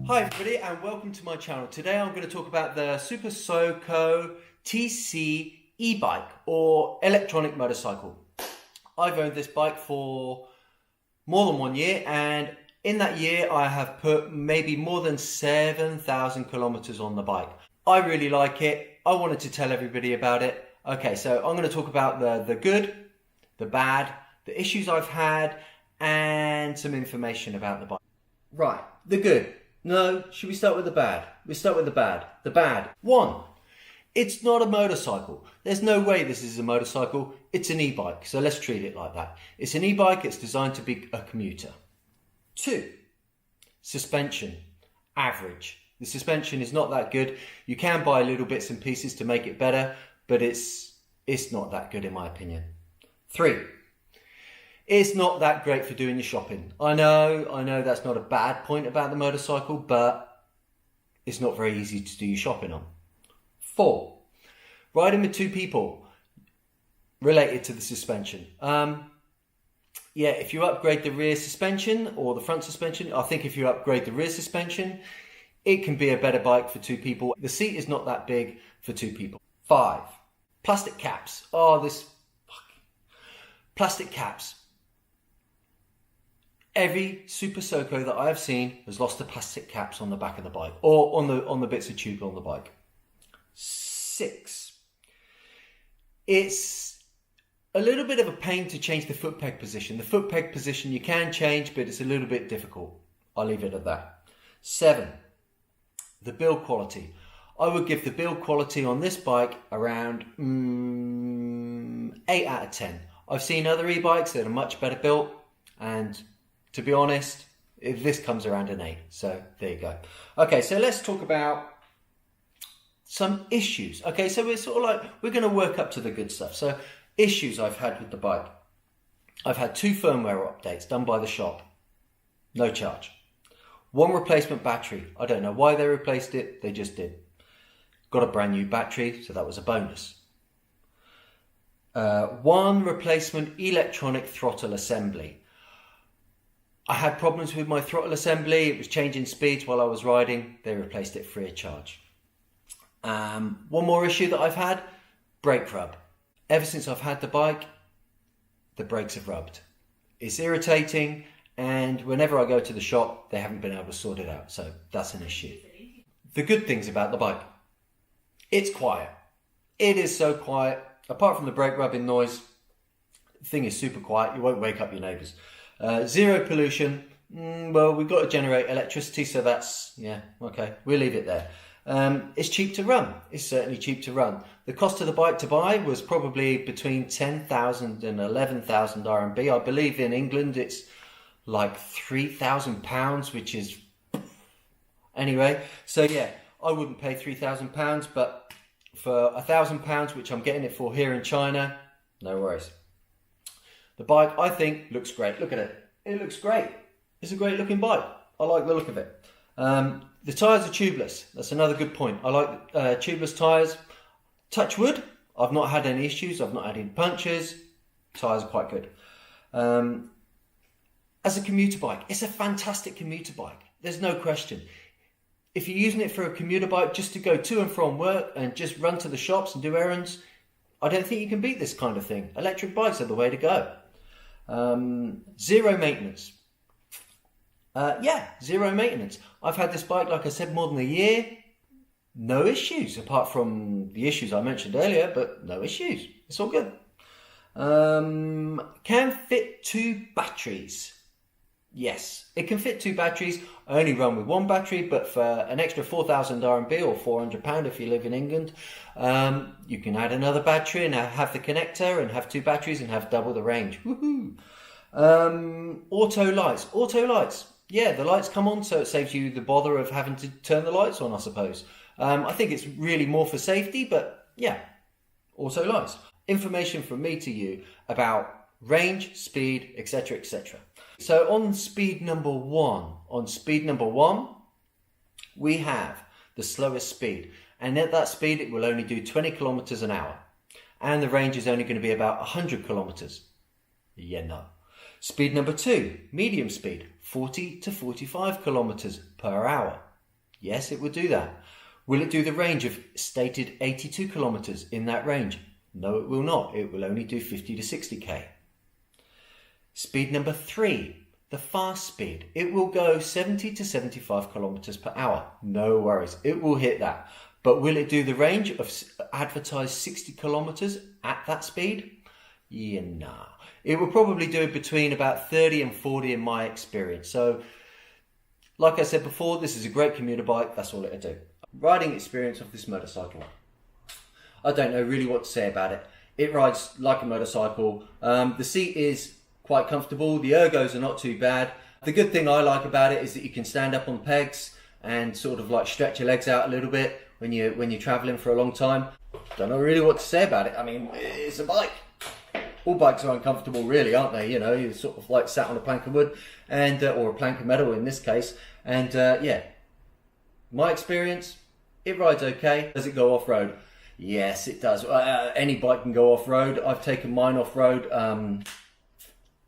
Hi everybody and welcome to my channel. Today I'm going to talk about the Soco TC e-bike or electronic motorcycle. I've owned this bike for more than 1 year, and in that year I have put maybe more than 7,000 kilometers on the bike. I really like it. I wanted to tell everybody about it. Okay, so I'm going to talk about the good, the bad, the issues I've had, and some information about the bike. Right, the good. No, should we start with the bad? We start with the bad. The bad. 1. It's not a motorcycle. There's no way this is a motorcycle. It's an e-bike, so let's treat it like that. It's an e-bike. It's designed to be a commuter. 2. Suspension. Average. The suspension is not that good. You can buy little bits and pieces to make it better, but it's not that good in my opinion. 3. It's not that great for doing your shopping. I know that's not a bad point about the motorcycle, but it's not very easy to do your shopping on. 4. Riding with 2 people related to the suspension. Yeah, if you upgrade the rear suspension or the front suspension, I think if you upgrade the rear suspension, it can be a better bike for 2 people. The seat is not that big for 2 people. 5. Plastic caps. Plastic caps. Every Super Soco that I have seen has lost the plastic caps on the back of the bike or on the bits of tube on the bike. 6. It's a little bit of a pain to change the foot peg position. The foot peg position you can change, but it's a little bit difficult. I'll leave it at that. 7. The build quality. I would give the build quality on this bike around 8 out of 10. I've seen other e-bikes that are much better built, and to be honest, this comes around an 8. So there you go. Okay, so let's talk about some issues. Okay, so we're going to work up to the good stuff. So issues I've had with the bike. I've had 2 firmware updates done by the shop. No charge. 1 replacement battery. I don't know why they replaced it. They just did. Got a brand new battery, so that was a bonus. 1 replacement electronic throttle assembly. I had problems with my throttle assembly. It was changing speeds while I was riding. They replaced it free of charge. 1 more issue that I've had, brake rub. Ever since I've had the bike, the brakes have rubbed. It's irritating, and whenever I go to the shop, they haven't been able to sort it out. So that's an issue. The good things about the bike. It's quiet. It is so quiet. Apart from the brake rubbing noise, the thing is super quiet. You won't wake up your neighbours. 0 pollution. Well, we've got to generate electricity, so that's, yeah, okay, we'll leave it there. It's cheap to run. It's certainly cheap to run. The cost of the bike to buy was probably between 10,000 and 11,000 RMB. I believe in England it's like £3,000, which is... Anyway, so yeah, I wouldn't pay £3,000, but for £1,000, which I'm getting it for here in China, no worries. The bike, I think, looks great. Look at it. It looks great. It's a great looking bike. I like the look of it. The tyres are tubeless. That's another good point. I like tubeless tyres. Touch wood. I've not had any issues. I've not had any punctures. Tyres are quite good. As a commuter bike, it's a fantastic commuter bike. There's no question. If you're using it for a commuter bike just to go to and from work and just run to the shops and do errands, I don't think you can beat this kind of thing. Electric bikes are the way to go. 0 maintenance. Yeah, 0 maintenance. I've had this bike, like I said, more than a year. No issues, apart from the issues I mentioned earlier, but no issues. It's all good. Can fit 2 batteries. Yes, it can fit 2 batteries. I only run with 1 battery, but for an extra 4,000 RMB or £400 if you live in England, you can add another battery and have the connector and have 2 batteries and have double the range. Woohoo! Auto lights. Auto lights. Yeah, the lights come on, so it saves you the bother of having to turn the lights on, I suppose. I think it's really more for safety, but yeah, auto lights. Information from me to you about range, speed, etc., etc. So on speed number 1, we have the slowest speed, and at that speed it will only do 20 kilometers an hour, and the range is only going to be about 100 kilometers. Yeah, no. Speed number 2, medium speed, 40 to 45 kilometers per hour. Yes, it will do that. Will it do the range of stated 82 kilometers in that range? No, it will not. It will only do 50 to 60k. Speed number 3, the fast speed. It will go 70 to 75 kilometers per hour. No worries, it will hit that. But will it do the range of advertised 60 kilometers at that speed? Yeah, nah. It will probably do between about 30 and 40 in my experience. So, like I said before, this is a great commuter bike. That's all it'll do. Riding experience of this motorcycle. I don't know really what to say about it. It rides like a motorcycle. The seat is quite comfortable. The ergos are not too bad. The good thing I like about it is that you can stand up on pegs and sort of like stretch your legs out a little bit when you're traveling for a long time. Don't know really what to say about it. I mean, it's a bike. All bikes are uncomfortable really, aren't they? You know, you're sort of like sat on a plank of wood and or a plank of metal in this case. And yeah, my experience, it rides okay. Does it go off-road? Yes, it does. Any bike can go off-road. I've taken mine off-road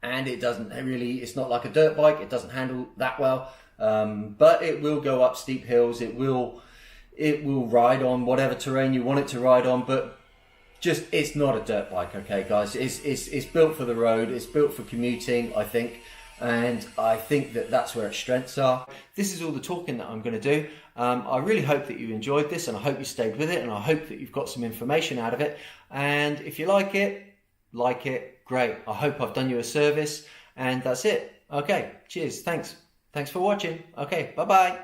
and it doesn't really, it's not like a dirt bike. It doesn't handle that well, but it will go up steep hills. It will ride on whatever terrain you want it to ride on, but just, it's not a dirt bike, okay guys? It's built for the road. It's built for commuting, I think. And I think that that's where its strengths are. This is all the talking that I'm going to do. I really hope that you enjoyed this, and I hope you stayed with it, and I hope that you've got some information out of it. And if you like it, great. I hope I've done you a service, and that's it. Okay, cheers, thanks for watching. Okay, bye-bye.